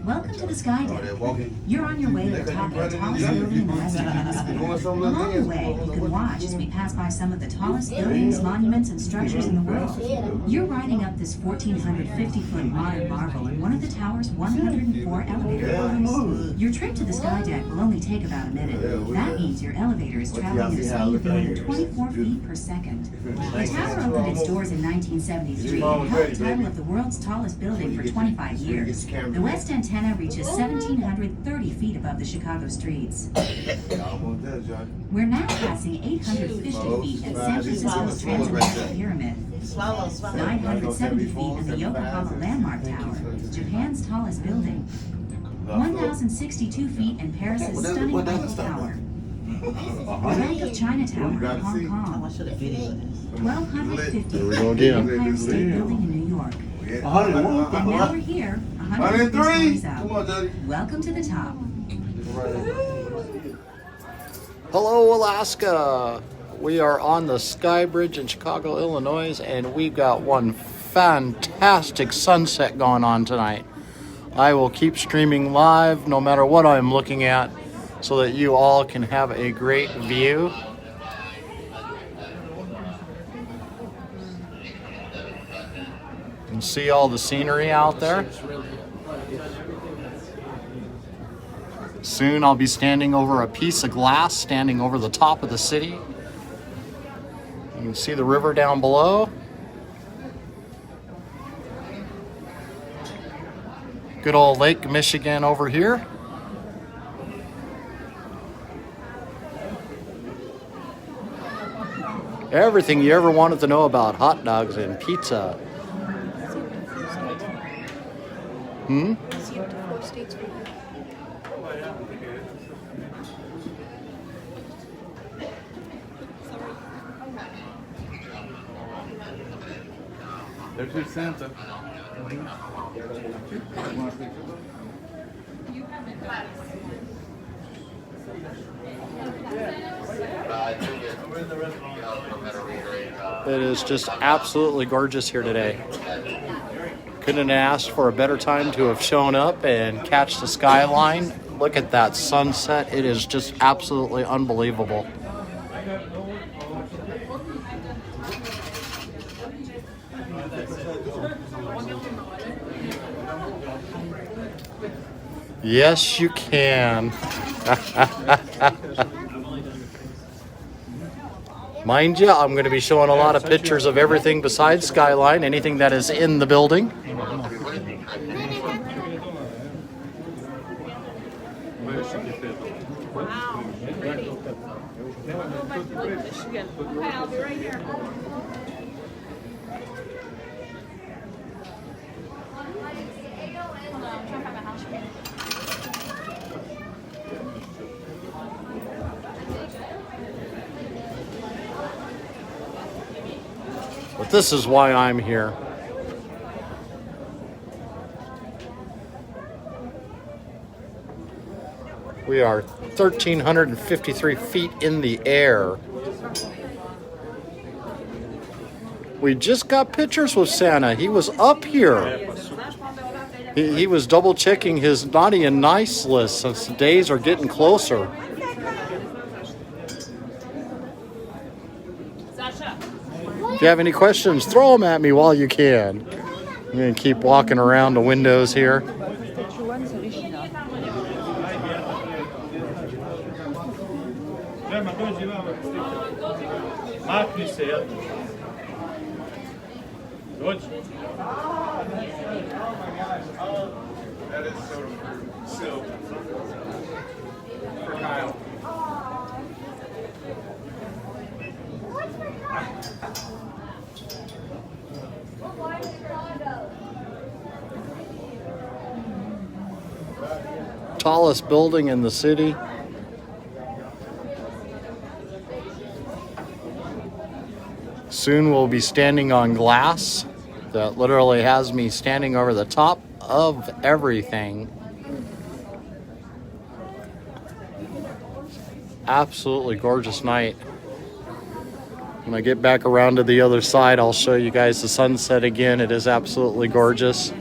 Welcome to the Skydeck. You're on your way to the top of the tallest building in the Western Hemisphere. Along the way, you can watch as we pass by some of the tallest buildings, monuments, and structures in the world. You're riding up this 1,450-foot modern marvel in one of the tower's 104 elevator cars. Your trip to the Skydeck will only take about a minute. That means your elevator is traveling at a speed of more than 24 feet per second. The tower opened its doors in 1973 and held the title of the world's tallest building for 25 years. The west antenna reaches 1,730 feet above the Chicago streets. We're now passing 850 feet at San Francisco's Transcendental Pyramid, 970 feet in the Yokohama Landmark Tower, Japan's tallest building, 1,062 feet in Paris's stunning Eiffel Tower, the Bank of China Tower in Hong Kong, 1,250 feet in the Empire State Building in New York. And now we're here, 103 stories out. Welcome to the top. Hello, Alaska. We are on the Sky Bridge in Chicago, Illinois, and we've got one fantastic sunset going on tonight. I will keep streaming live no matter what I'm looking at so that you all can have a great view. And see all the scenery out there. Soon I'll be standing over a piece of glass, standing over the top of the city. You can see the river down below. Good old Lake Michigan over here. Everything you ever wanted to know about hot dogs and pizza. There's your Santa. It is just absolutely gorgeous here today. Couldn't have asked for a better time to have shown up and catch the skyline. Look at that sunset. It is just absolutely unbelievable. Yes, you can. Mind you, I'm going to be showing a lot of pictures of everything besides skyline, anything that is in the building. Wow. Michigan. Okay, I'll be right here. But this is why I'm here. We are 1,353 feet in the air. We just got pictures with Santa. He was up here. He was double checking his naughty and nice list since the days are getting closer. If you have any questions, throw them at me while you can. I'm going to keep walking around the windows here. Good. That is so for Kyle. Tallest building in the city. Soon we'll be standing on glass that literally has me standing over the top of everything. Absolutely gorgeous night. When I get back around to the other side, I'll show you guys the sunset again. It is absolutely gorgeous.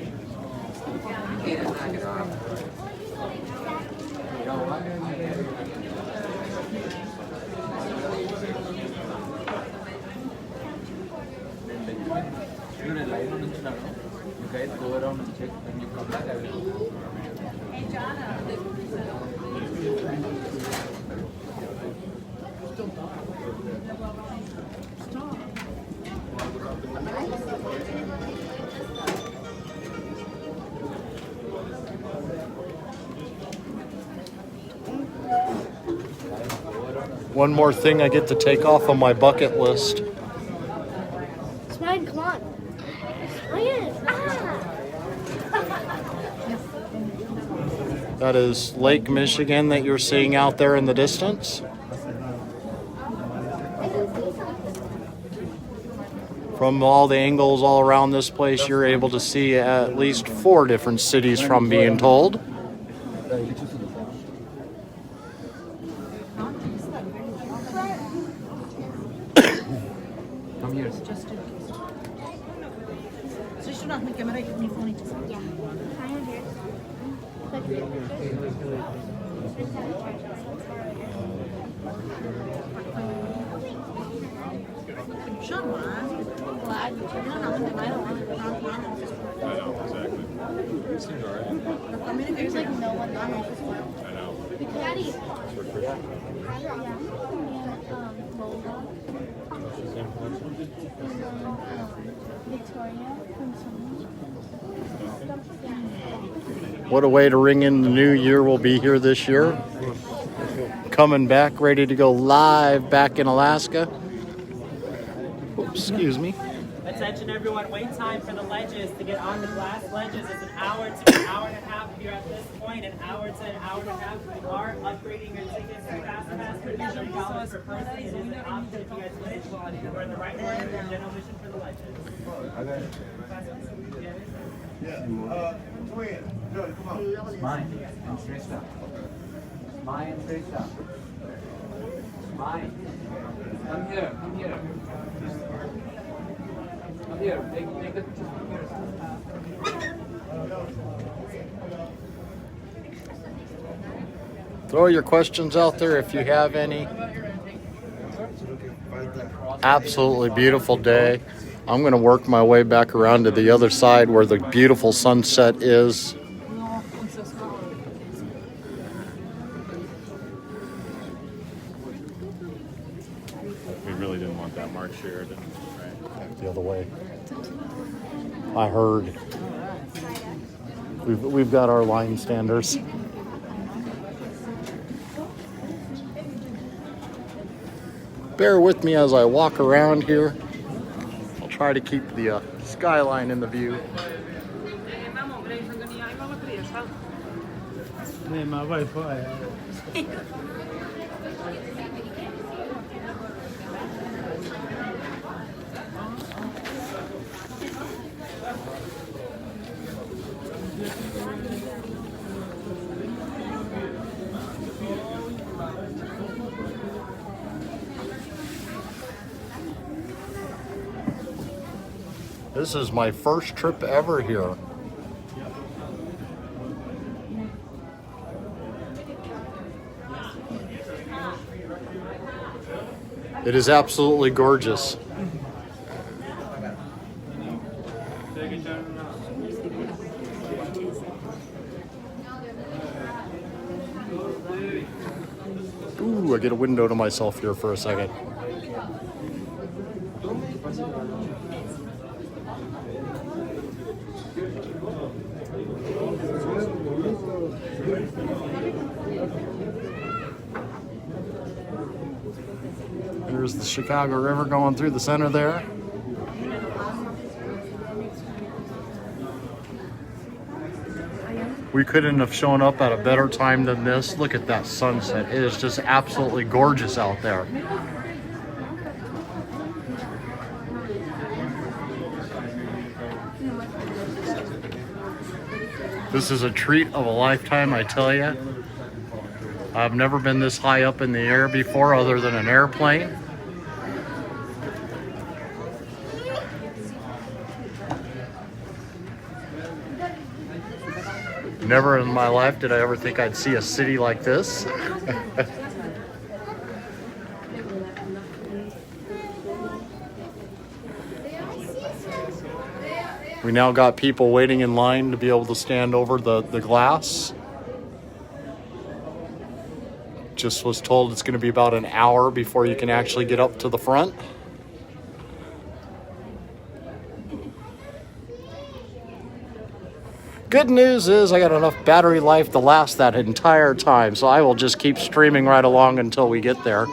One more thing I get to take off of my bucket list. It's mine, come on. Swing it. That is Lake Michigan that you're seeing out there in the distance. From all the angles all around this place, you're able to see at least 4 different cities from being told. Yeah. I am here. There's like no one on this one. I know. Daddy. Victoria from What a way to ring in the new year. We'll be here this year. Coming back, ready to go live back in Alaska. Oops, excuse me. Attention everyone, wait time for the ledges to get on the glass ledges. It's an hour to an hour and a half if you're at this point, an hour to an hour and a half. If you are upgrading your tickets to Fast Pass for $30 per person, it is an option if you guys wish. We're in the right order, general mission for the ledges. Twin, Jody, come on. Mine and Trista. Mine and Trista. Mine. Come here, come here. Come here, take the picture. Throw your questions out there if you have any. Absolutely beautiful day. I'm going to work my way back around to the other side where the beautiful sunset is. We really didn't want that Mark Sheridan, right? The other way. I heard. We've got our line standers. Bear with me as I walk around here. I'll try to keep the skyline in the view. This is my first trip ever here. It is absolutely gorgeous. Ooh, I get a window to myself here for a second. There's the Chicago River going through the center there. We couldn't have shown up at a better time than this. Look at that sunset. It is just absolutely gorgeous out there. This is a treat of a lifetime, I tell you. I've never been this high up in the air before other than an airplane. Never in my life did I ever think I'd see a city like this. We now got people waiting in line to be able to stand over the glass. Just was told it's going to be about an hour before you can actually get up to the front. Good news is I got enough battery life to last that entire time, so I will just keep streaming right along until we get there.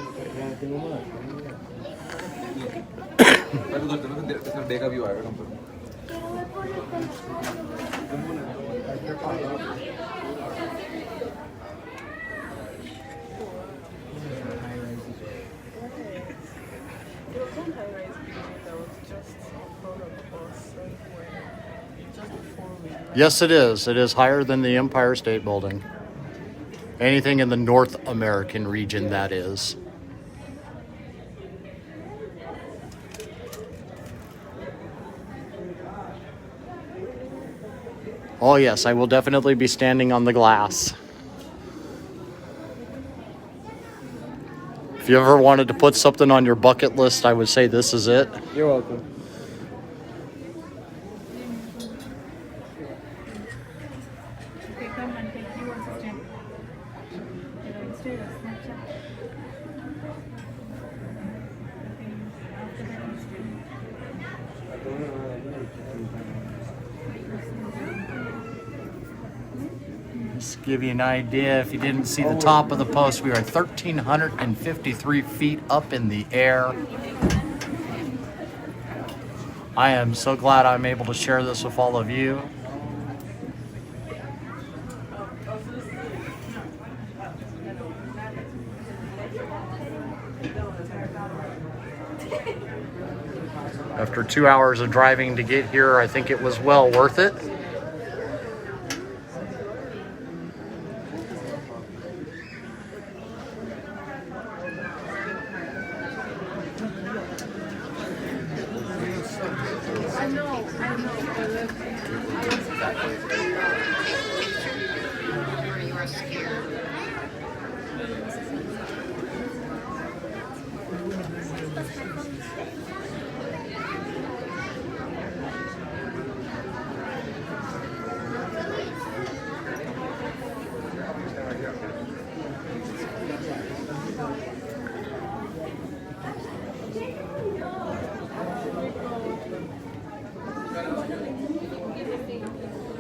Yes, it is. It is higher than the Empire State Building. Anything in the North American region, that is. Oh yes, I will definitely be standing on the glass. If you ever wanted to put something on your bucket list, I would say this is it. You're welcome. Okay, come and take you on stand. Stay there, Snapchat. After that, Just to give you an idea, if you didn't see the top of the post, we are 1,353 feet up in the air. I am so glad I'm able to share this with all of you. After 2 hours of driving to get here, I think it was well worth it.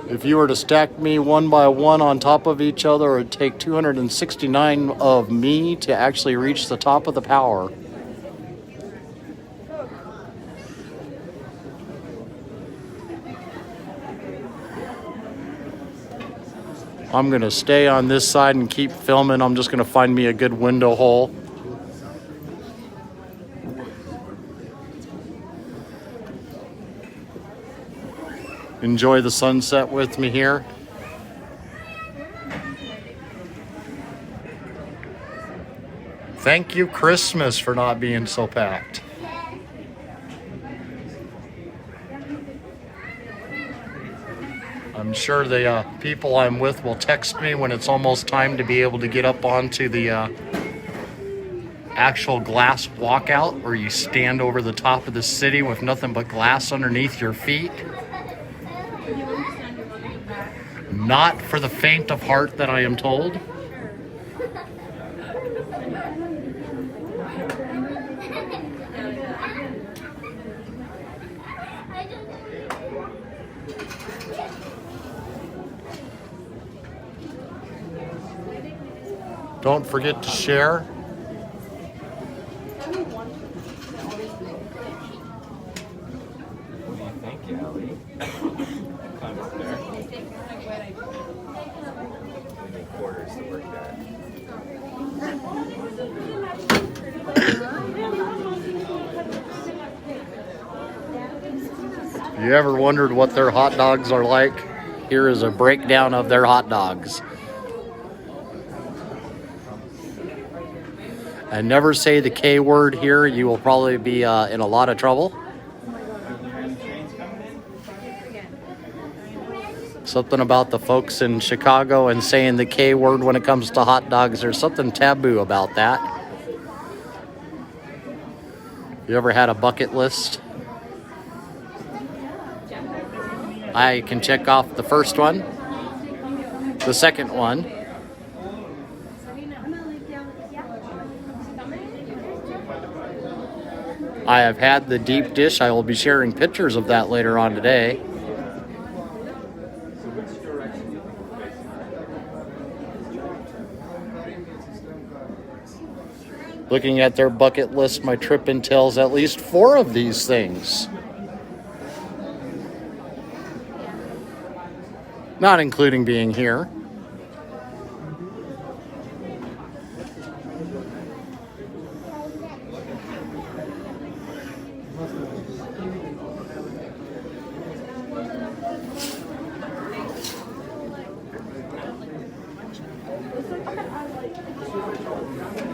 If you were to stack me one by one on top of each other, it would take 269 of me to actually reach the top of the tower. I'm going to stay on this side and keep filming. I'm just going to find me a good window hole. Enjoy the sunset with me here. Thank you, Christmas, for not being so packed. I'm sure the people I'm with will text me when it's almost time to be able to get up onto the actual glass walkout where you stand over the top of the city with nothing but glass underneath your feet. Not for the faint of heart, that I am told. Don't forget to share. Thank you, Ellie. Climb up there. We need quarters to work that. You ever wondered what their hot dogs are like? Here is a breakdown of their hot dogs. And never say the K word here. You will probably be in a lot of trouble. Something about the folks in Chicago and saying the K word when it comes to hot dogs. There's something taboo about that. You ever had a bucket list? I can check off the first one, the second one. I have had the deep dish. I will be sharing pictures of that later on today. Looking at their bucket list, my trip entails at least 4 of these things. Not including being here.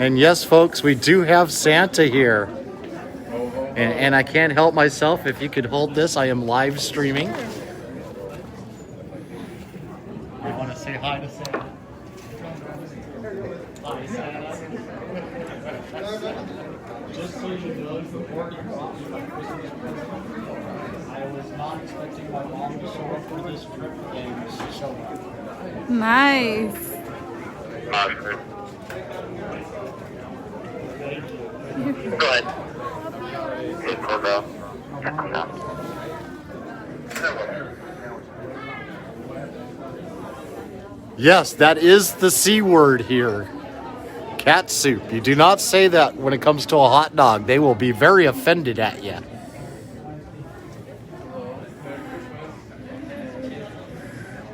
And yes, folks, we do have Santa here. And I can't help myself. If you could hold this, I am live streaming. I want to say hi to Santa. Hi, Santa. Just so you know, before you brought me my Christmas present, I was not expecting my mom to show up for this trip, and she showed up. Nice. Go ahead. Okay, cool, bro. Yes, that is the C word here. Cat soup. You do not say that when it comes to a hot dog. They will be very offended at you.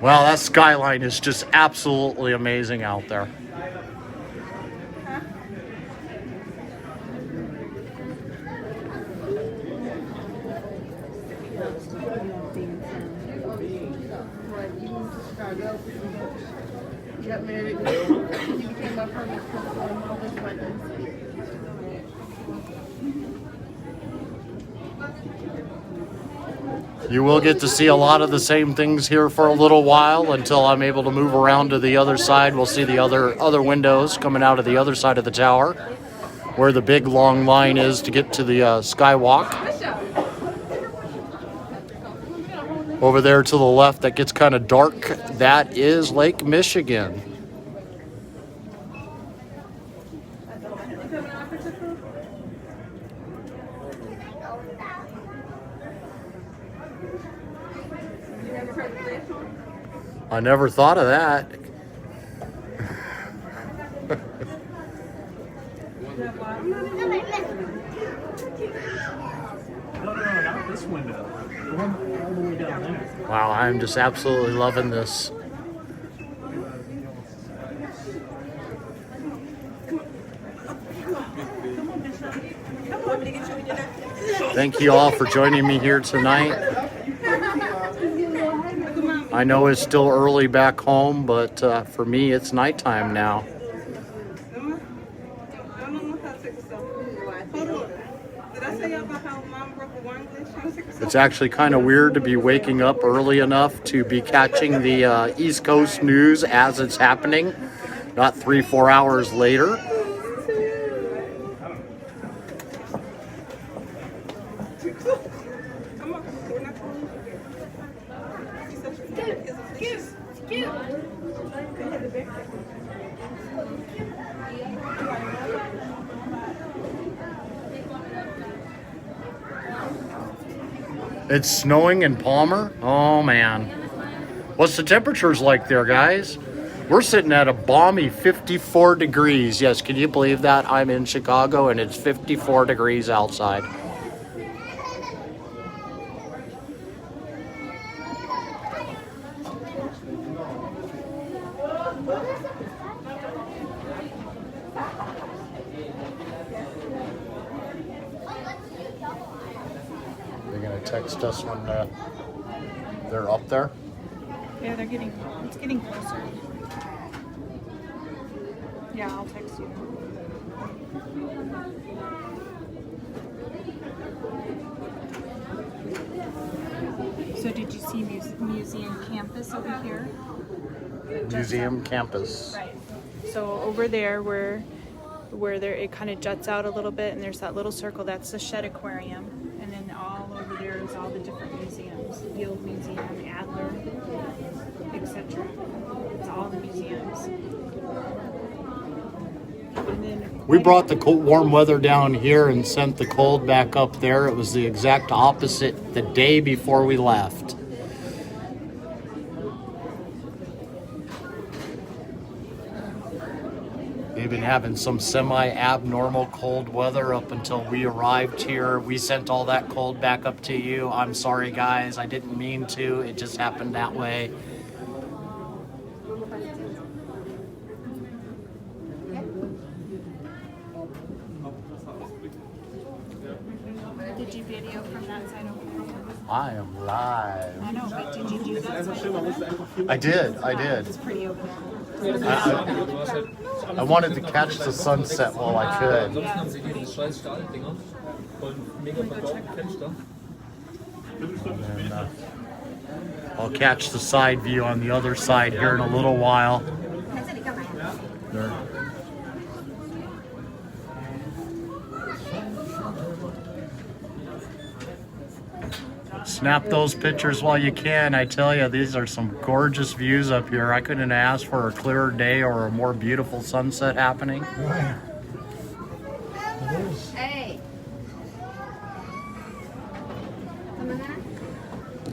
Wow, that skyline is just absolutely amazing out there. You got married. You became my permanent You will get to see a lot of the same things here for a little while until I'm able to move around to the other side. We'll see the other windows coming out of the other side of the tower, where the big long line is to get to the skywalk. Over there to the left, that gets kind of dark, that is Lake Michigan. I never thought of that. Not this window. The one all the way down there. Wow, I'm just absolutely loving this. Thank you all for joining me here tonight. I know it's still early back home, but for me, it's nighttime now. It's actually kind of weird to be waking up early enough to be catching the East Coast news as it's happening, not 3-4 hours later. It's snowing in Palmer? Oh man. What's the temperatures like there, guys? We're sitting at a balmy 54 degrees. Yes, can you believe that? I'm in Chicago and it's 54 degrees outside. Text us when they're up there. Yeah, it's getting closer. Yeah, I'll text you. So did you see museum campus over here? Museum campus. Right. So over there where there it kind of juts out a little bit and there's that little circle, that's the Shed Aquarium. And then all over there is all the different museums. Field Museum, sunset trip. It's all the museums. And then We brought the cold, warm weather down here and sent the cold back up there. It was the exact opposite the day before we left. They've been having some semi-abnormal cold weather up until we arrived here. We sent all that cold back up to you. I'm sorry, guys. I didn't mean to. It just happened that way. did you video from that side over there? I am live. I know, but did you do that side? I did. It's pretty over there. I wanted to catch the sunset while I could. And, I'll catch the side view on the other side here in a little while. There. Snap those pictures while you can. I tell you, these are some gorgeous views up here. I couldn't ask for a clearer day or a more beautiful sunset happening. Hey.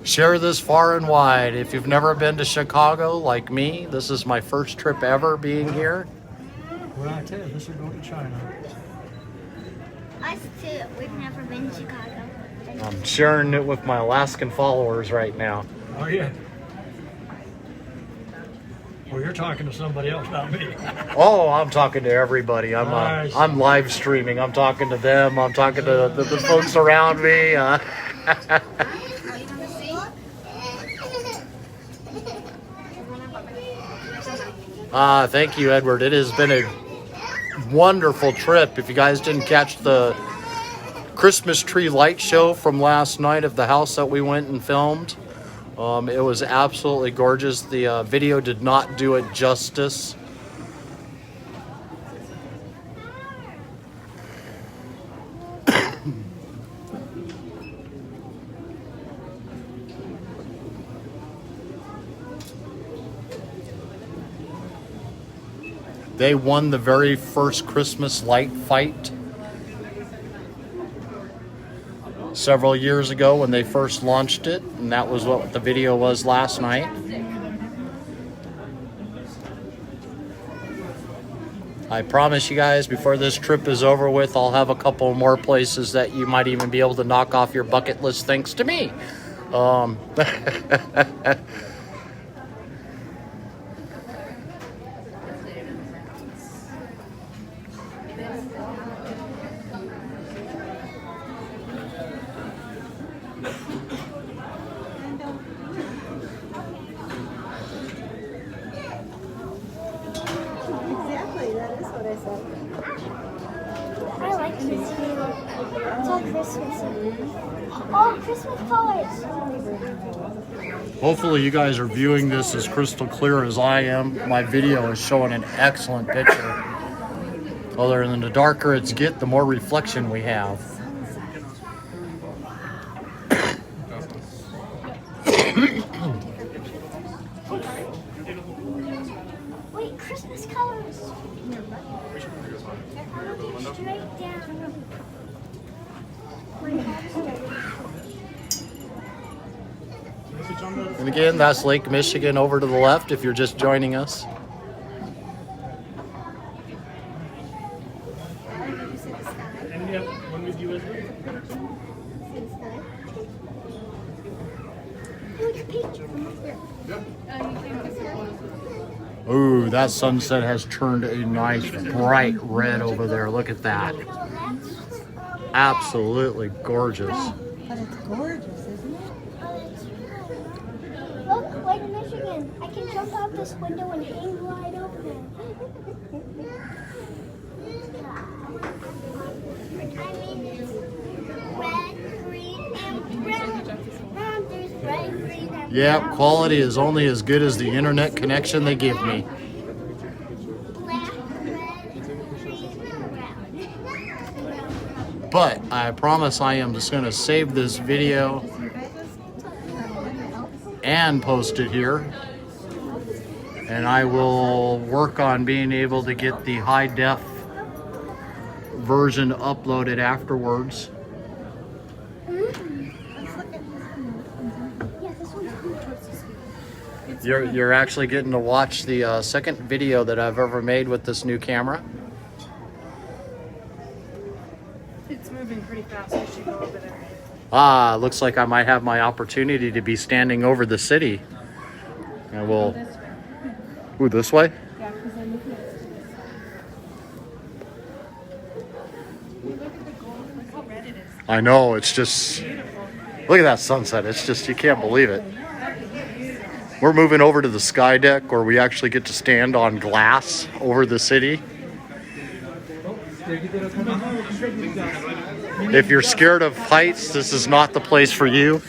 Share this far and wide. If you've never been to Chicago like me, this is my first trip ever being here. Well, I tell you, this is going to China. Us too. We've never been to Chicago. I'm sharing it with my Alaskan followers right now. Oh, yeah. Well, you're talking to somebody else, not me. Oh, I'm talking to everybody. I'm live streaming. I'm talking to them. I'm talking to the folks around me. Thank you, Edward. It has been a wonderful trip. If you guys didn't catch the Christmas tree light show from last night of the house that we went and filmed, it was absolutely gorgeous. The video did not do it justice. They won the very first Christmas light fight several years ago when they first launched it, and that was what the video was last night. I promise you guys, before this trip is over with, I'll have a couple more places that you might even be able to knock off your bucket list thanks to me. Exactly, that is what I said. I like this. It's all Christmas. Oh, Christmas colors. Hopefully you guys are viewing this as crystal clear as I am. My video is showing an excellent picture. Other than the darker it's get, the more reflection we have. Wait, Christmas colors. Straight down. And again, that's Lake Michigan over to the left if you're just joining us. Ooh, that sunset has turned a nice bright red over there. Look at that. Absolutely gorgeous. But it's gorgeous, isn't it? Look, Lake Michigan. I can jump out this window and hang wide open. I mean, it's red, green, and brown. There's red, green, and Yep, quality is only as good as the internet connection they give me. black, red, green, and brown. But I promise I am just going to save this video and post it here. And I will work on being able to get the high def version uploaded afterwards. You're actually getting to watch the second video that I've ever made with this new camera. It's moving pretty fast. We should go over there. Ah, looks like I might have my opportunity to be standing over the city. I will. Ooh, this way? Yeah, because I'm looking at it. Look at the gold. Look how red it is. I know, it's just. Look at that sunset. It's just, you can't believe it. We're moving over to the sky deck where we actually get to stand on glass over the city. If you're scared of heights, this is not the place for you.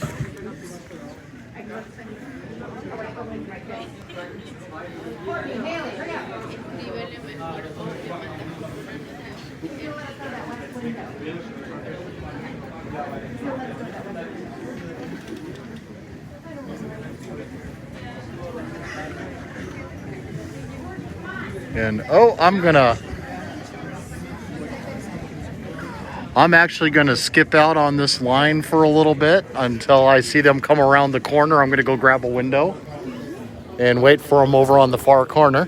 And oh, I'm actually gonna skip out on this line for a little bit until I see them come around the corner. I'm gonna go grab a window and wait for them over on the far corner.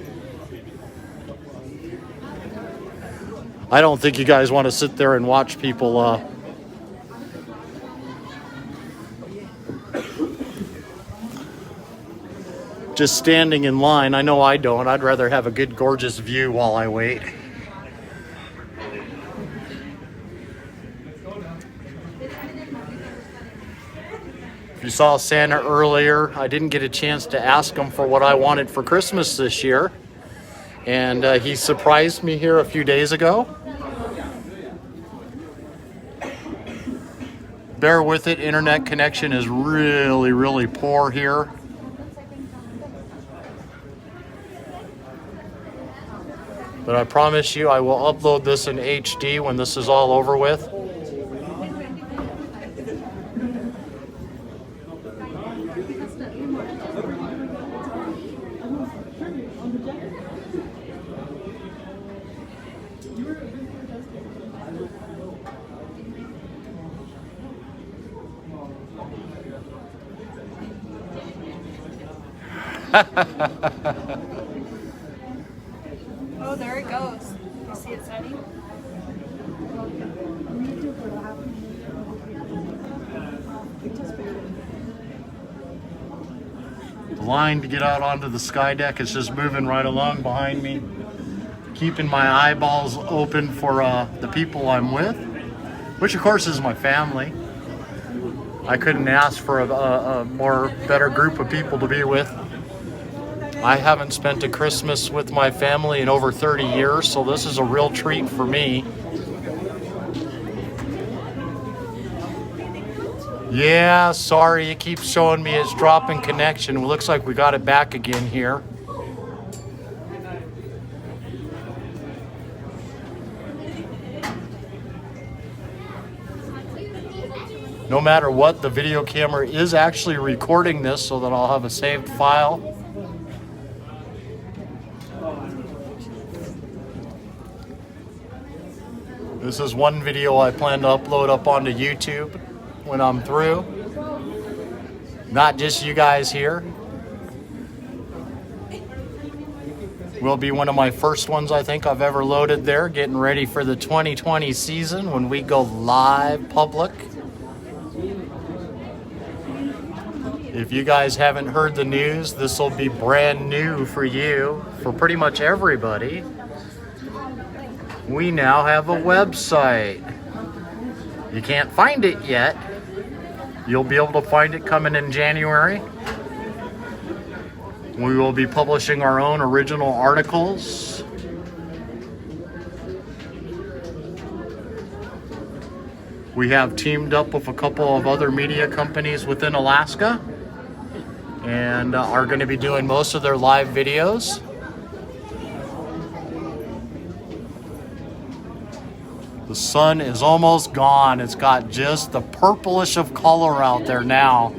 I don't think you guys want to sit there and watch people just standing in line. I know I don't. I'd rather have a good, gorgeous view while I wait. If you saw Santa earlier, I didn't get a chance to ask him for what I wanted for Christmas this year. And he surprised me here a few days ago. Bear with it, internet connection is really, really poor here. But I promise you I will upload this in HD when this is all over with. Oh, there it goes. You see it setting? The line to get out onto the sky deck is just moving right along behind me, keeping my eyeballs open for the people I'm with, which of course is my family. I couldn't ask for a better group of people to be with. I haven't spent a Christmas with my family in over 30 years, so this is a real treat for me. Yeah, sorry, it keeps showing me it's dropping connection. It looks like we got it back again here. No matter what, the video camera is actually recording this so that I'll have a saved file. This is one video I plan to upload up onto YouTube when I'm through. Not just you guys here. Will be one of my first ones I think I've ever loaded there, getting ready for the 2020 season when we go live public. If you guys haven't heard the news, this will be brand new for you, for pretty much everybody. We now have a website. You can't find it yet. You'll be able to find it coming in January. We will be publishing our own original articles. We have teamed up with a couple of other media companies within Alaska and are going to be doing most of their live videos. The sun is almost gone. It's got just the purplish of color out there now.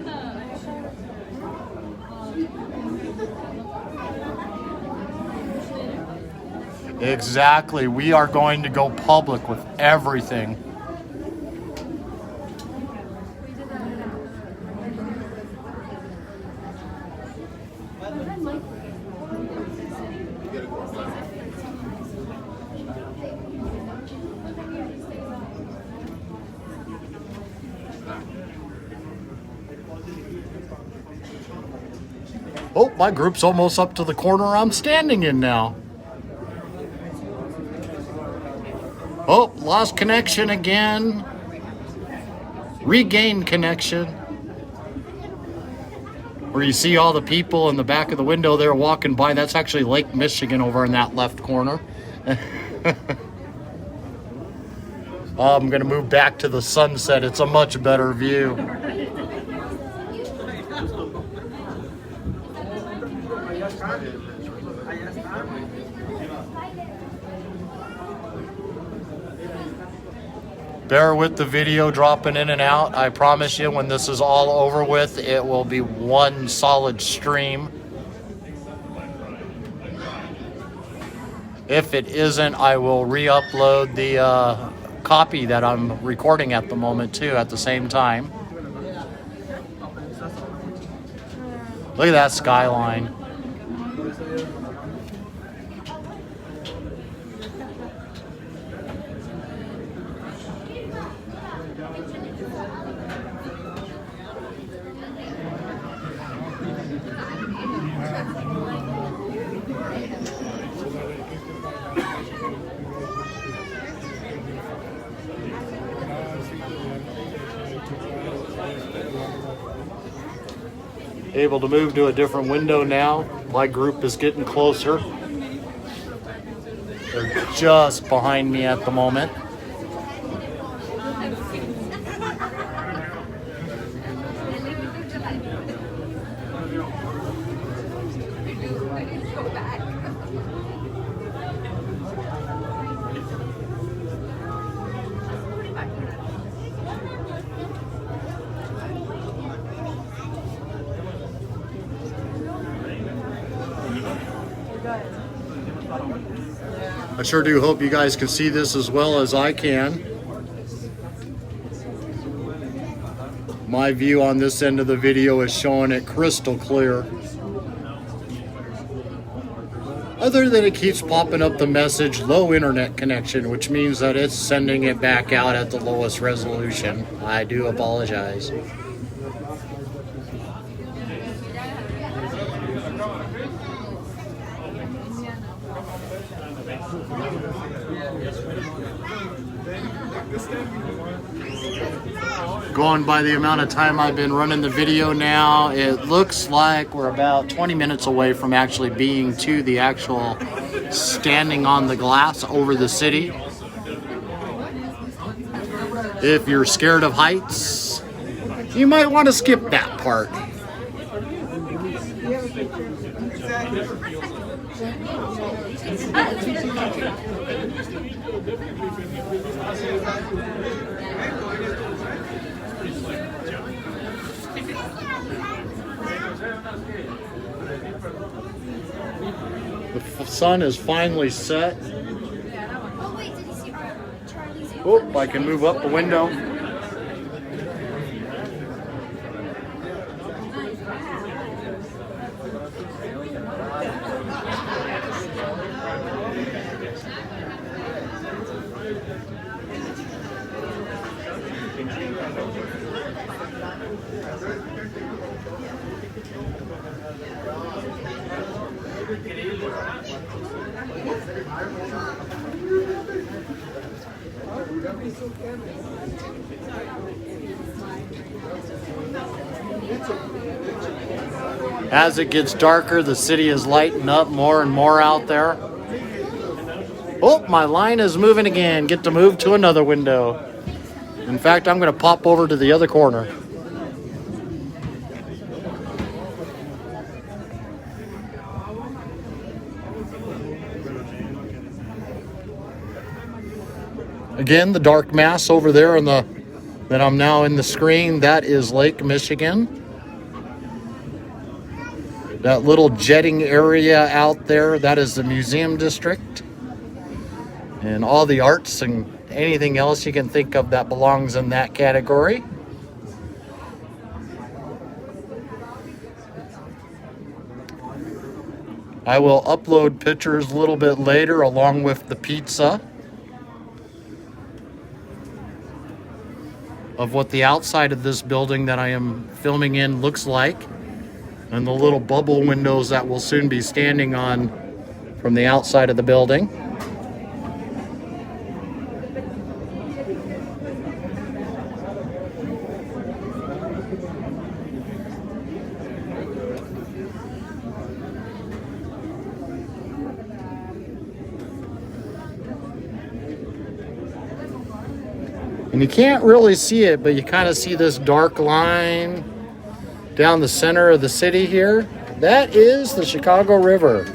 Exactly. We are going to go public with everything. Oh, my group's almost up to the corner I'm standing in now. Oh, lost connection again. Regained connection. Where you see all the people in the back of the window there walking by. That's actually Lake Michigan over in that left corner. I'm going to move back to the sunset. It's a much better view. Bear with the video dropping in and out. I promise you, when this is all over with, it will be one solid stream. If it isn't, I will re-upload the copy that I'm recording at the moment too at the same time. Look at that skyline. Able to move to a different window now. My group is getting closer. They're just behind me at the moment. I sure do hope you guys can see this as well as I can. My view on this end of the video is showing it crystal clear. Other than it keeps popping up the message, low internet connection, which means that it's sending it back out at the lowest resolution. I do apologize. Going by the amount of time I've been running the video now, it looks like we're about 20 minutes away from actually being to the actual standing on the glass over the city. If you're scared of heights, you might want to skip that part. The sun is finally set. Oh, I can move up the window. As it gets darker, the city is lighting up more and more out there. Oh, my line is moving again. Get to move to another window. In fact, I'm going to pop over to the other corner. Again, the dark mass over there that I'm now in the screen, that is Lake Michigan. That little jetting area out there, that is the museum district. and all the arts and anything else you can think of that belongs in that category. I will upload pictures a little bit later along with the pizza of what the outside of this building that I am filming in looks like, and the little bubble windows that we'll soon be standing on from the outside of the building. And you can't really see it, but you kind of see this dark line down the center of the city here. That is the Chicago River.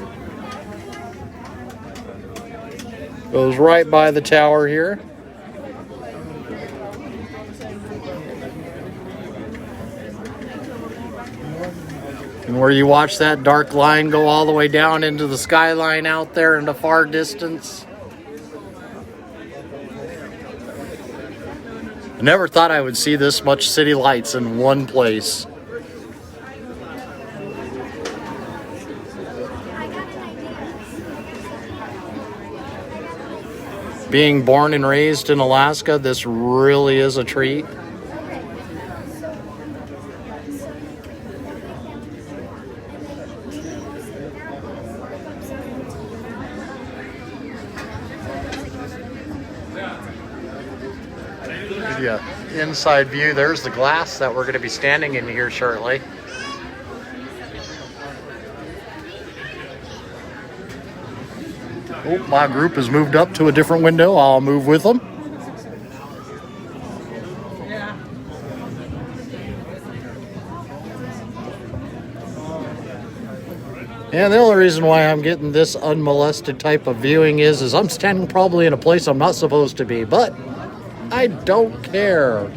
Goes right by the tower here. And where you watch that dark line go all the way down into the skyline out there in the far distance. I never thought I would see this much city lights in one place. Being born and raised in Alaska, this really is a treat. Inside view, there's the glass that we're going to be standing in here shortly. Oh, my group has moved up to a different window. I'll move with them. And the only reason why I'm getting this unmolested type of viewing is I'm standing probably in a place I'm not supposed to be, but I don't care.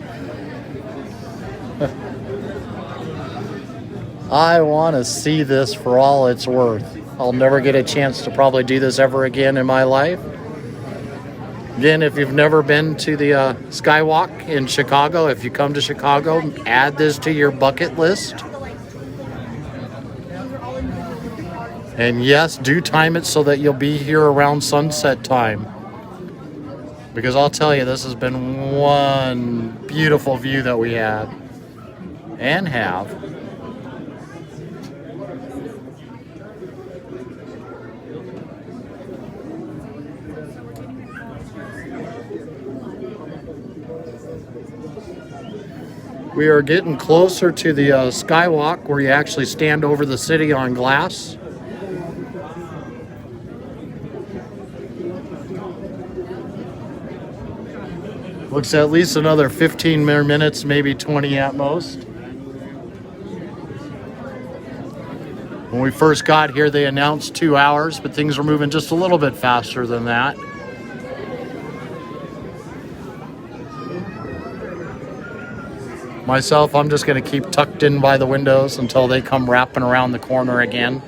I want to see this for all it's worth. I'll never get a chance to probably do this ever again in my life. Again, if you've never been to the Skywalk in Chicago, if you come to Chicago, add this to your bucket list. And yes, do time it so that you'll be here around sunset time. Because I'll tell you, this has been one beautiful view that we had and have. We are getting closer to the Skywalk, where you actually stand over the city on glass. Looks at least another 15 more minutes, maybe 20 at most. When we first got here, they announced 2 hours, but things are moving just a little bit faster than that. Myself, I'm just going to keep tucked in by the windows until they come wrapping around the corner again.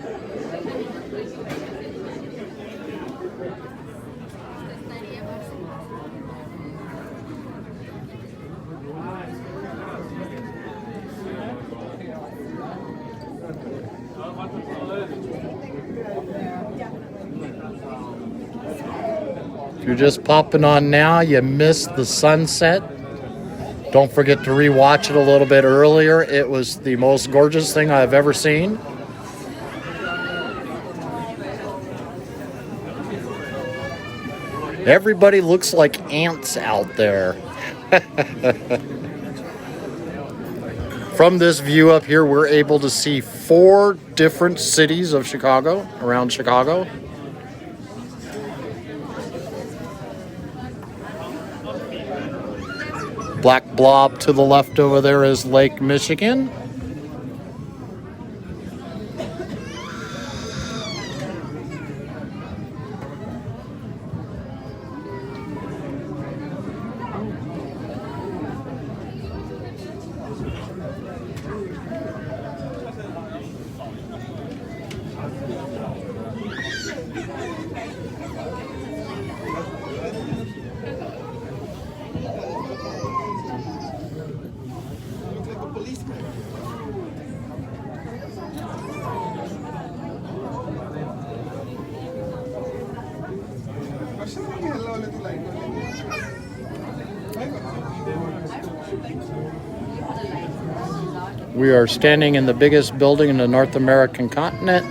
If you're just popping on now, you missed the sunset. Don't forget to rewatch it a little bit earlier. It was the most gorgeous thing I've ever seen. Everybody looks like ants out there. From this view up here, we're able to see 4 different cities of Chicago, around Chicago. Black blob to the left over there is Lake Michigan. We are standing in the biggest building in the North American continent.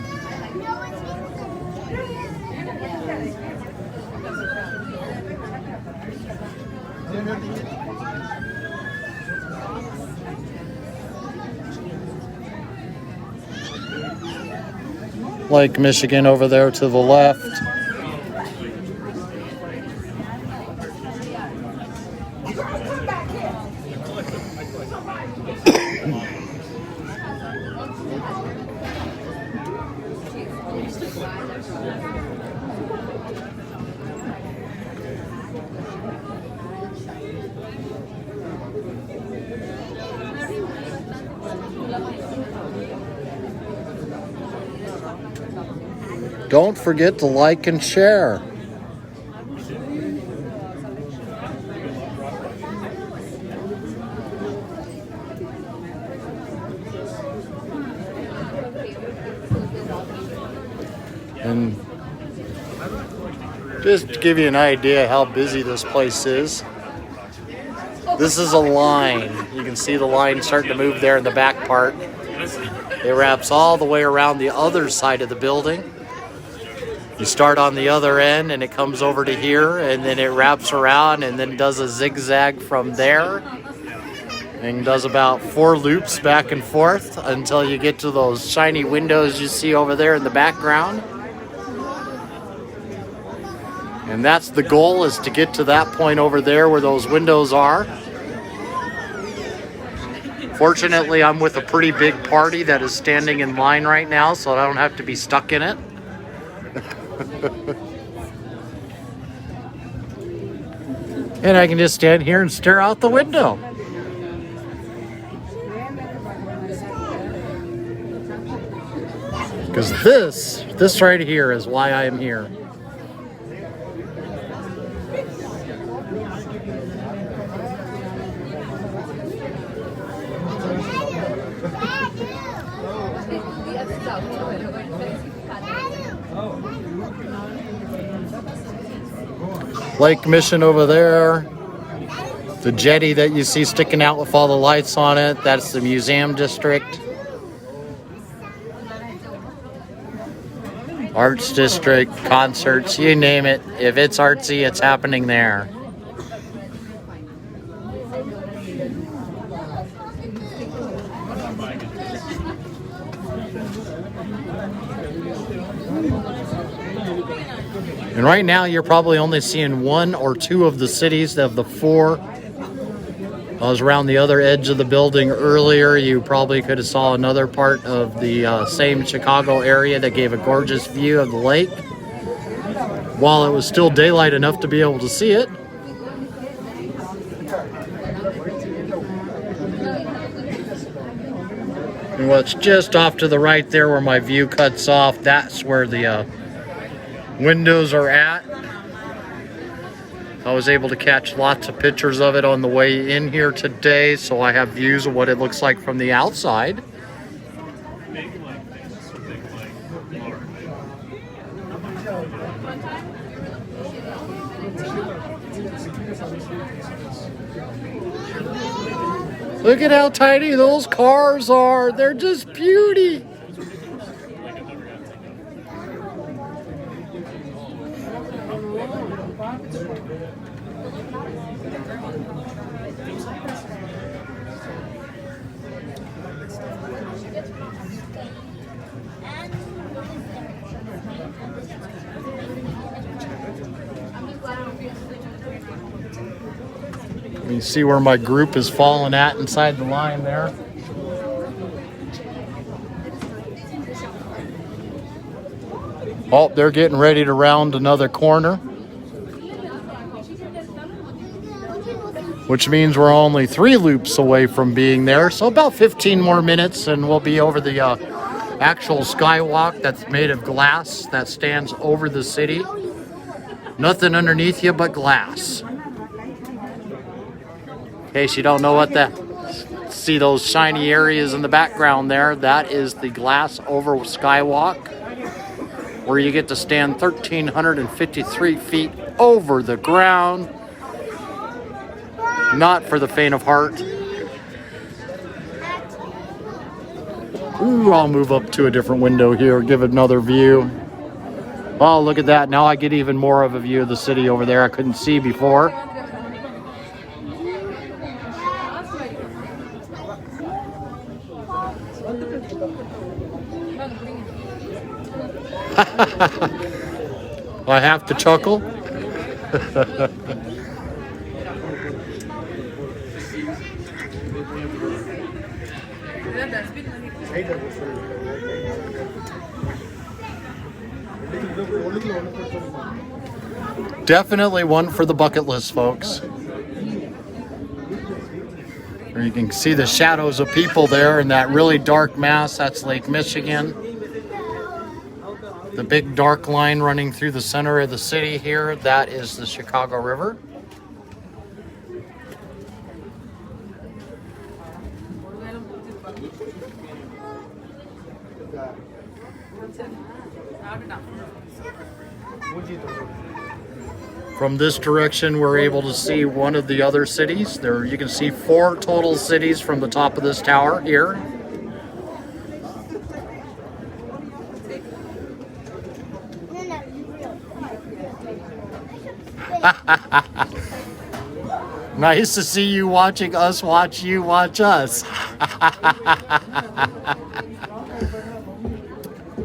Lake Michigan over there to the left. Don't forget to like and share. And just to give you an idea how busy this place is, this is a line. You can see the line starting to move there in the back part. It wraps all the way around the other side of the building. You start on the other end and it comes over to here, and then it wraps around and then does a zigzag from there and does about 4 loops back and forth until you get to those shiny windows you see over there in the background. And that's the goal, is to get to that point over there where those windows are. Fortunately, I'm with a pretty big party that is standing in line right now, so I don't have to be stuck in it. And I can just stand here and stare out the window. Because this right here is why I am here. Lake Mission over there. The jetty that you see sticking out with all the lights on it, that's the museum district. Arts district, concerts, you name it. If it's artsy, it's happening there. And right now, you're probably only seeing 1 or 2 of the cities of the 4. I was around the other edge of the building earlier. You probably could have saw another part of the same Chicago area that gave a gorgeous view of the lake, while it was still daylight enough to be able to see it. And what's just off to the right there where my view cuts off, that's where the windows are at. I was able to catch lots of pictures of it on the way in here today, so I have views of what it looks like from the outside. Look at how tiny those cars are. They're just beauty. You see where my group is falling at inside the line there. Oh, they're getting ready to round another corner, which means we're only 3 loops away from being there. So about 15 more minutes and we'll be over the actual skywalk that's made of glass that stands over the city. Nothing underneath you but glass. In case you don't know what that See those shiny areas in the background there? That is the glass over skywalk, where you get to stand 1,353 feet over the ground. Not for the faint of heart. Ooh, I'll move up to a different window here, give it another view. Oh, look at that. Now I get even more of a view of the city over there I couldn't see before. I have to chuckle. Definitely one for the bucket list, folks. You can see the shadows of people there in that really dark mass. That's Lake Michigan. The big dark line running through the center of the city here, that is the Chicago River. From this direction, we're able to see one of the other cities. There, you can see 4 total cities from the top of this tower here. Nice to see you watching us watch you watch us.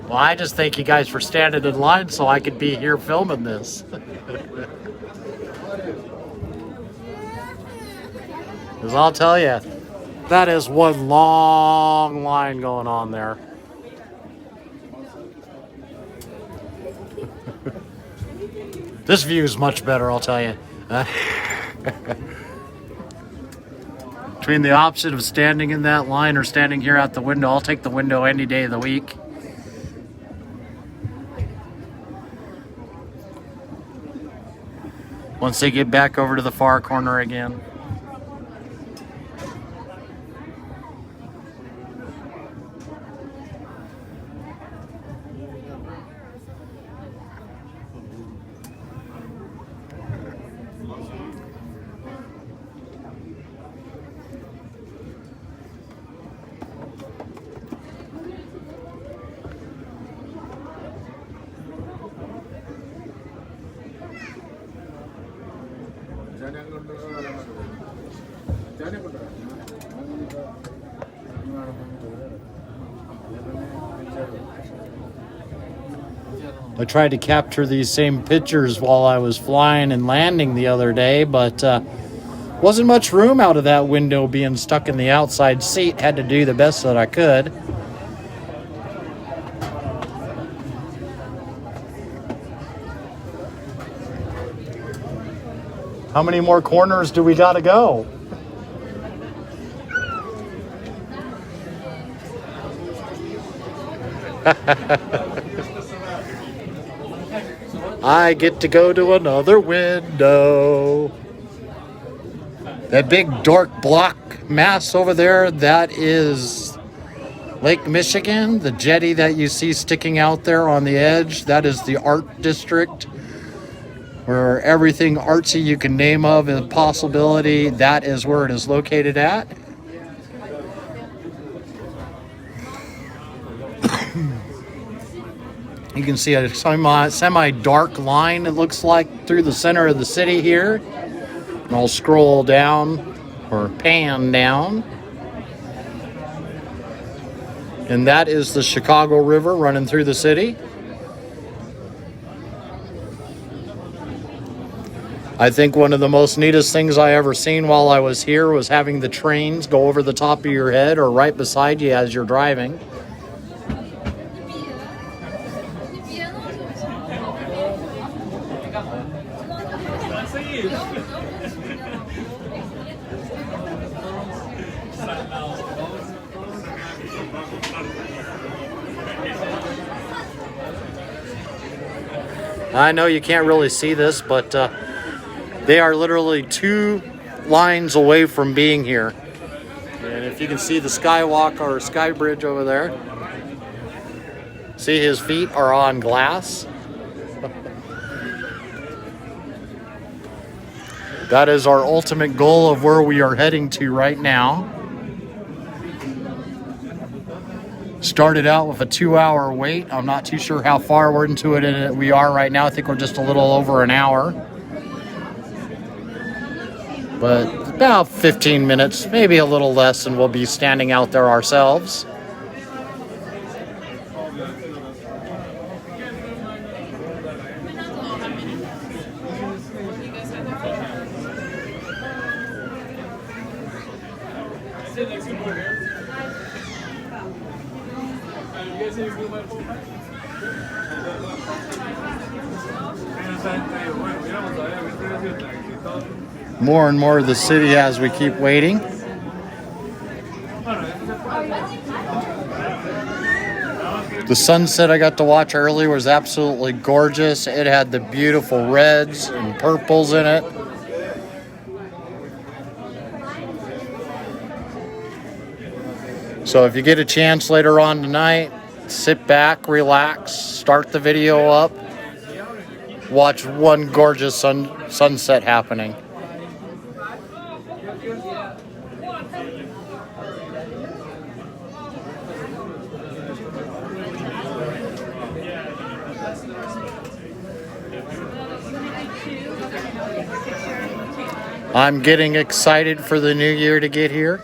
Well, I just thank you guys for standing in line so I could be here filming this. Because I'll tell you, that is one long line going on there. This view is much better, I'll tell you. Between the option of standing in that line or standing here at the window, I'll take the window any day of the week. Once they get back over to the far corner again. I tried to capture these same pictures while I was flying and landing the other day, but wasn't much room out of that window being stuck in the outside seat. Had to do the best that I could. How many more corners do we got to go? I get to go to another window. That big dark block mass over there, that is Lake Michigan. The jetty that you see sticking out there on the edge, that is the art district, where everything artsy you can name of a possibility, that is where it is located at. You can see a semi-dark line, it looks like, through the center of the city here. And I'll scroll down, or pan down. And that is the Chicago River running through the city. I think one of the most neatest things I ever seen while I was here was having the trains go over the top of your head or right beside you as you're driving. I know you can't really see this, but they are literally 2 lines away from being here. And if you can see the skywalk or sky bridge over there, see his feet are on glass. That is our ultimate goal of where we are heading to right now. Started out with a 2-hour wait. I'm not too sure how far we're into it we are right now. I think we're just a little over an hour. But about 15 minutes, maybe a little less, and we'll be standing out there ourselves. More and more of the city as we keep waiting. The sunset I got to watch earlier was absolutely gorgeous. It had the beautiful reds and purples in it. So if you get a chance later on tonight, sit back, relax, start the video up, watch one gorgeous sunset happening. I'm getting excited for the new year to get here.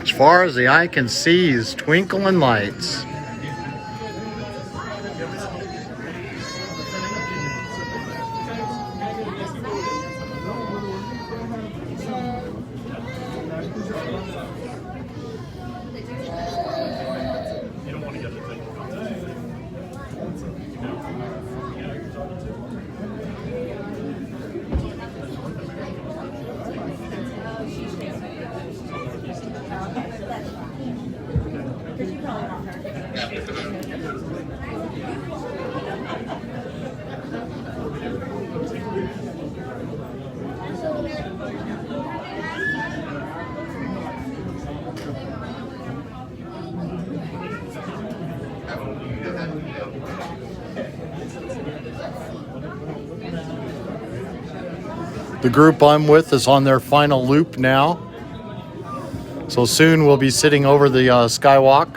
As far as the eye can see is twinkling lights. The group I'm with is on their final loop now. So soon we'll be sitting over the skywalk,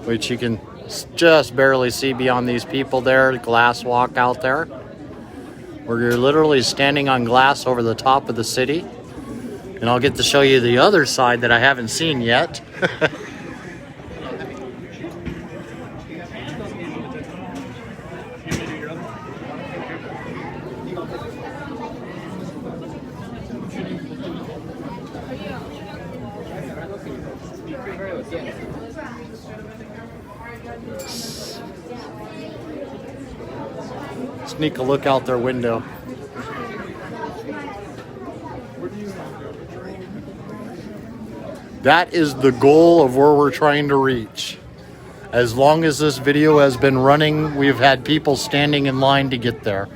which you can just barely see beyond these people there, the glass walk out there. Where you're literally standing on glass over the top of the city. And I'll get to show you the other side that I haven't seen yet. Sneak a look out their window. That is the goal of where we're trying to reach. As long as this video has been running, we've had people standing in line to get there.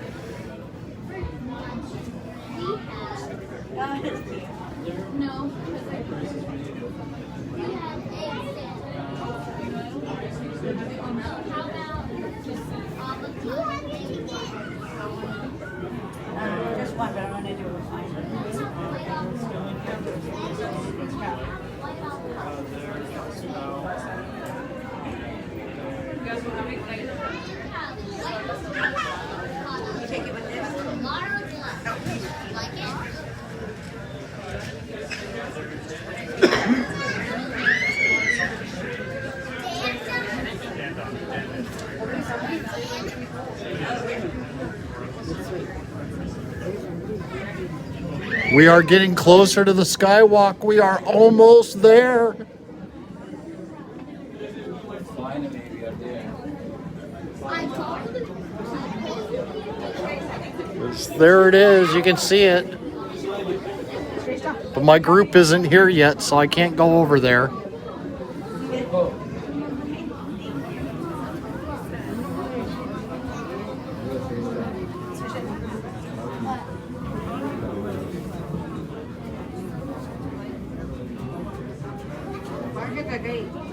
We are getting closer to the skywalk. We are almost there. There it is. You can see it. But my group isn't here yet, so I can't go over there.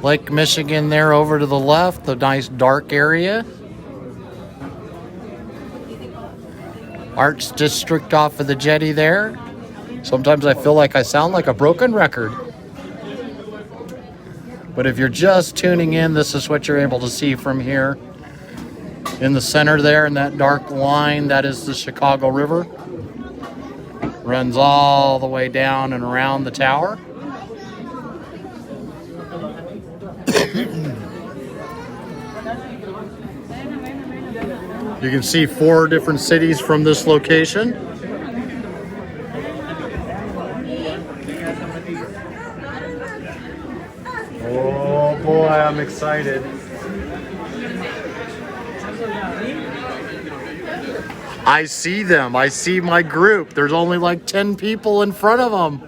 Lake Michigan there over to the left, the nice dark area. Arts District off of the jetty there. Sometimes I feel like I sound like a broken record. But if you're just tuning in, this is what you're able to see from here. In the center there, in that dark line, that is the Chicago River. Runs all the way down and around the tower. You can see 4 different cities from this location. Oh boy, I'm excited. I see them. I see my group. There's only like 10 people in front of them.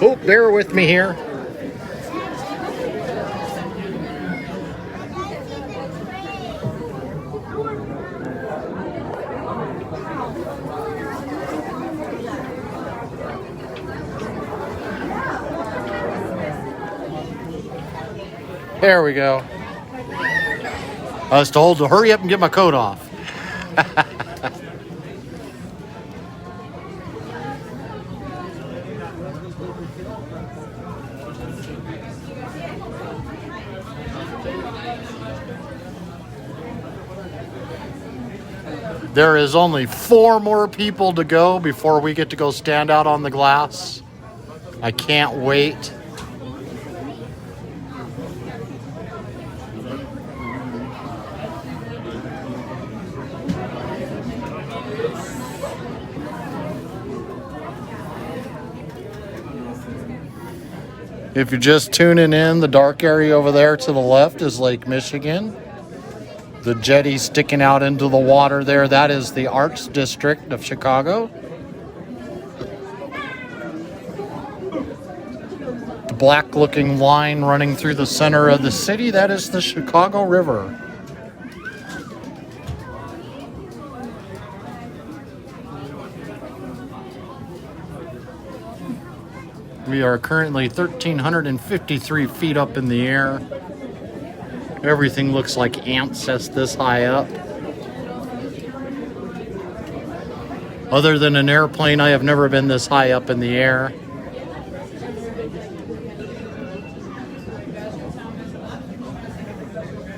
Oh, bear with me here. There we go. I was told to hurry up and get my coat off. There is only 4 more people to go before we get to go stand out on the glass. I can't wait. If you're just tuning in, the dark area over there to the left is Lake Michigan. The jetty sticking out into the water there, that is the Arts District of Chicago. The black looking line running through the center of the city, that is the Chicago River. We are currently 1,353 feet up in the air. Everything looks like ants that's this high up. Other than an airplane, I have never been this high up in the air.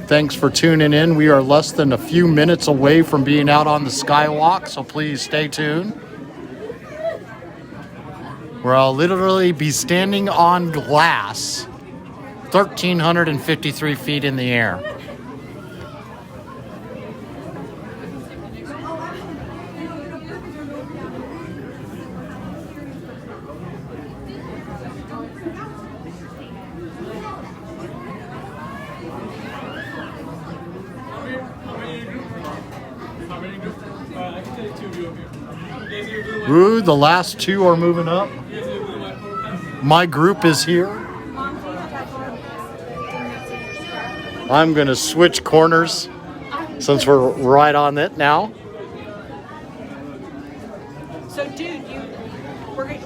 Thanks for tuning in. We are less than a few minutes away from being out on the skywalk, so please stay tuned. Where I'll literally be standing on glass, 1,353 feet in the air. Ooh, the last 2 are moving up. My group is here. I'm going to switch corners since we're right on it now. So, dude,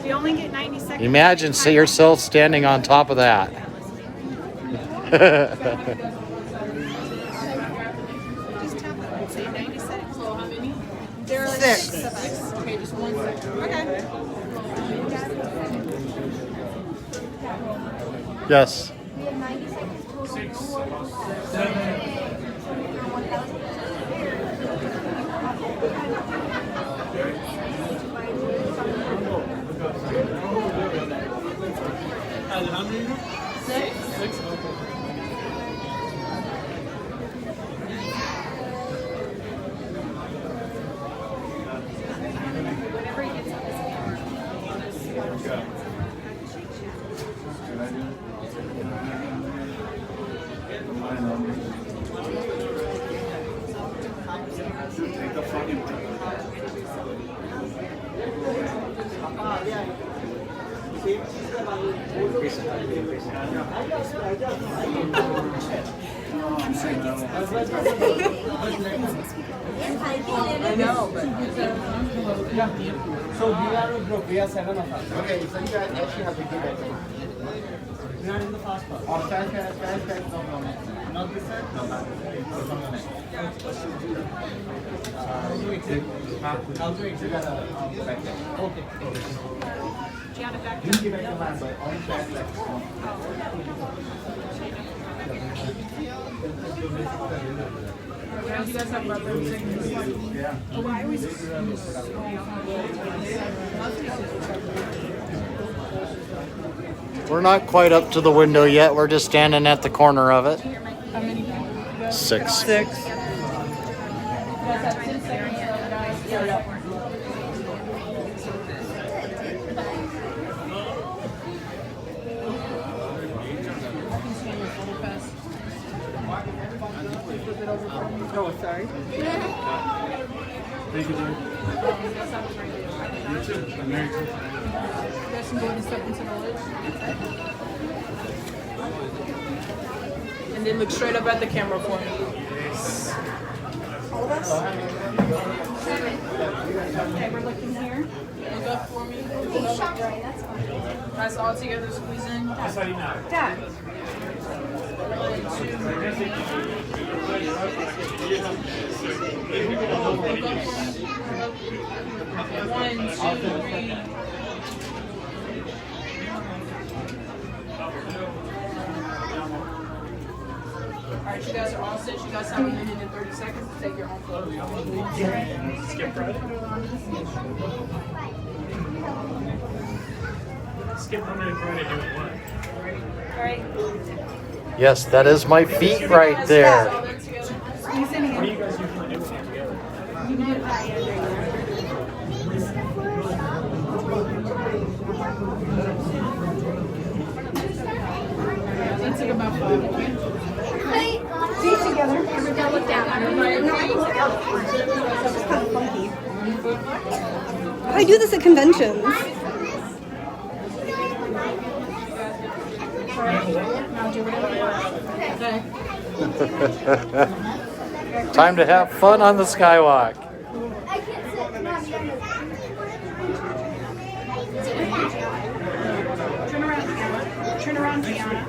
we only get 90 seconds. Imagine yourself standing on top of that. Just tap it and say 90 seconds. So, how many? There are 6. Okay, just 1 second. Okay. Yes. We have 90 seconds total. I know, but So we are a group. We are 7 of us. Okay, so you guys actually have to give it. We are in the fast pass. On fast pass, no problem. Not this side? No, not this side. How to exit? Back there. Okay. Gianna, back You can give it the line, but only fast pass. what else you guys have about 30 seconds? We're not quite up to the window yet. We're just standing at the corner of it. How many people? 6. 6. Oh, sorry. Thank you, Jim. You too. Merry Christmas. You guys can go ahead and step into the ledge. And then look straight up at the camera for me. All of us? Okay, we're looking here. Look up for me. Okay, shot right, that's fine. Guys, all together, squeeze in. Dad. One, two, three. Alright, you guys are all set. You guys have a minute and 30 seconds to take your own photos. Skip right. Skip 100 credit doing what? Alright. Yes, that is my feet right there. What do you guys usually do when you're together? Let's take about 5, okay? Feet together. Everybody look down. Everybody look down. It's kind of funky. I do this at conventions. Time to have fun on the skywalk. I can't sit. Turn around, Gianna. Turn around, Gianna.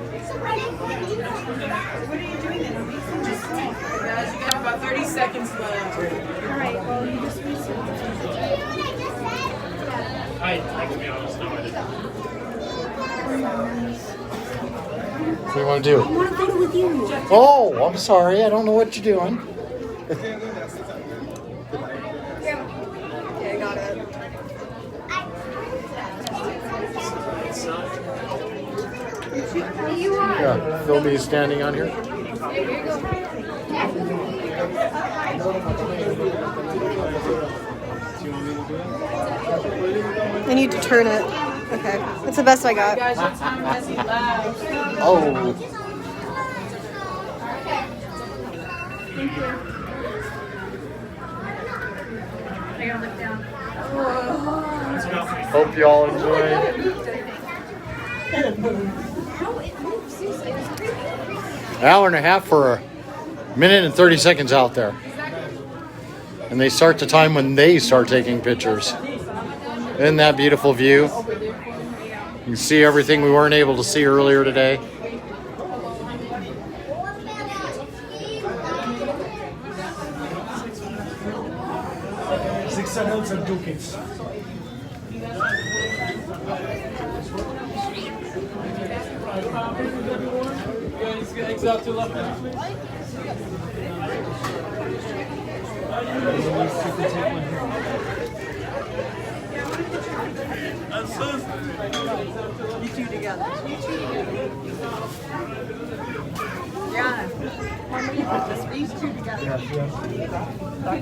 What are you doing then? Guys, you got about 30 seconds left. Alright, well, you just reset. I to be honest, no, I didn't. What do you want to do? I want to photo with you. Oh, I'm sorry. I don't know what you're doing. Yeah, I got it. You are. Yeah, Phil me standing on here. I need to turn it. Okay, that's the best I got. Guys, your time has elapsed. Oh, I gotta look down. hope you all enjoy. An hour and a half for a minute and 30 seconds out there. And they start the time when they start taking pictures. Isn't that beautiful view? You can see everything we weren't able to see earlier today. Six adults and 2 kids. Exactly left. You two together. Yeah. Mama, you put this, these two together. I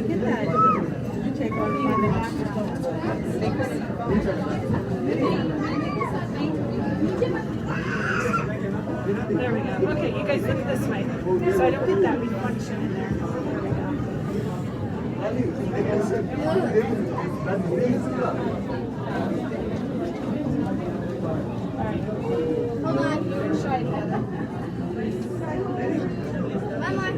get that. You take one. There we go. Okay, you guys look this way. So I don't get that reflection in there. Hold on. Try it together. One more.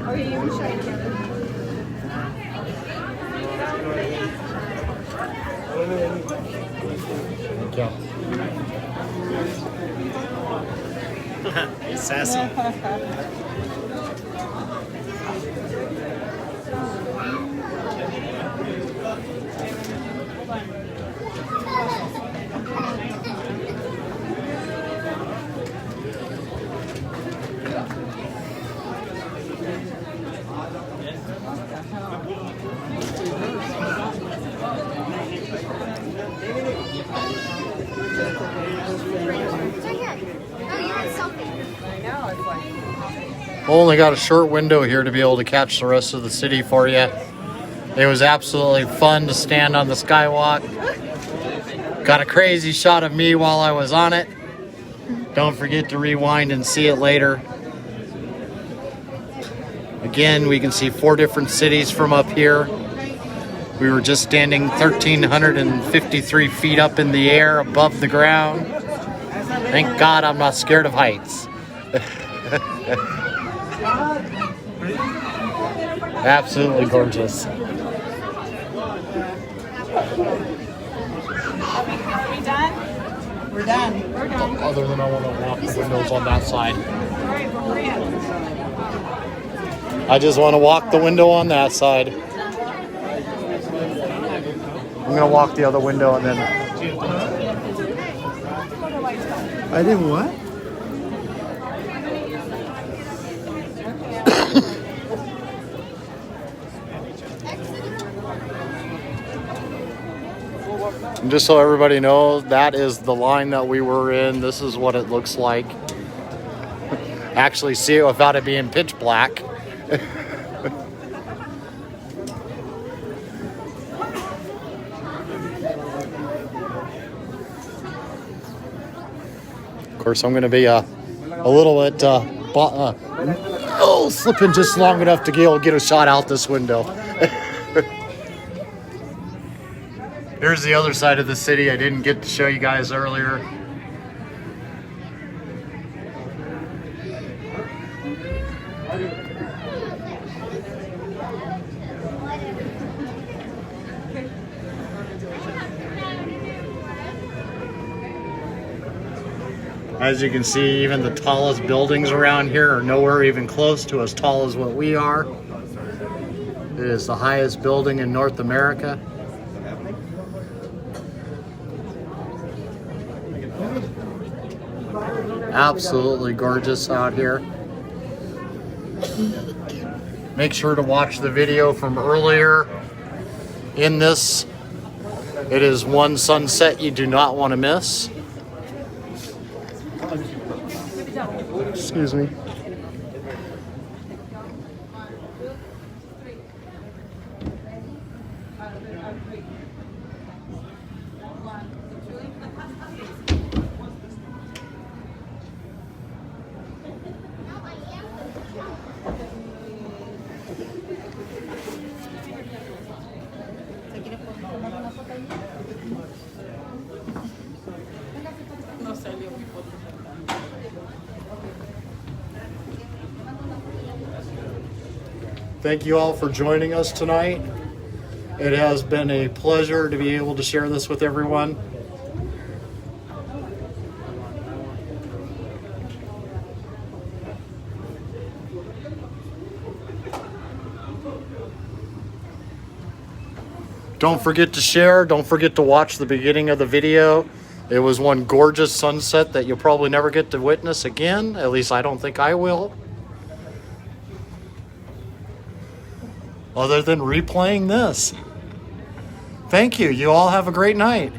Okay, you can try it together. Sassy. Only got a short window here to be able to catch the rest of the city for you. It was absolutely fun to stand on the skywalk. Got a crazy shot of me while I was on it. Don't forget to rewind and see it later. Again, we can see 4 different cities from up here. We were just standing 1,353 feet up in the air above the ground. Thank God I'm not scared of heights. Absolutely gorgeous. Are we done? We're done. We're done. Other than I want to walk the windows on that side. All right, well, we're in. I just want to walk the window on that side. I'm going to walk the other window and then... I did what? And just so everybody knows, that is the line that we were in. This is what it looks like. Actually see it without it being pitch black. Of course, I'm going to be a little bit slipping just long enough to be able to get a shot out this window. Here's the other side of the city I didn't get to show you guys earlier. As you can see, even the tallest buildings around here are nowhere even close to as tall as what we are. It is the highest building in North America. Absolutely gorgeous out here. Make sure to watch the video from earlier in this. It is one sunset you do not want to miss. Excuse me. Thank you all for joining us tonight. It has been a pleasure to be able to share this with everyone. Don't forget to share. Don't forget to watch the beginning of the video. It was one gorgeous sunset that you'll probably never get to witness again. At least I don't think I will. Other than replaying this. Thank you. You all have a great night.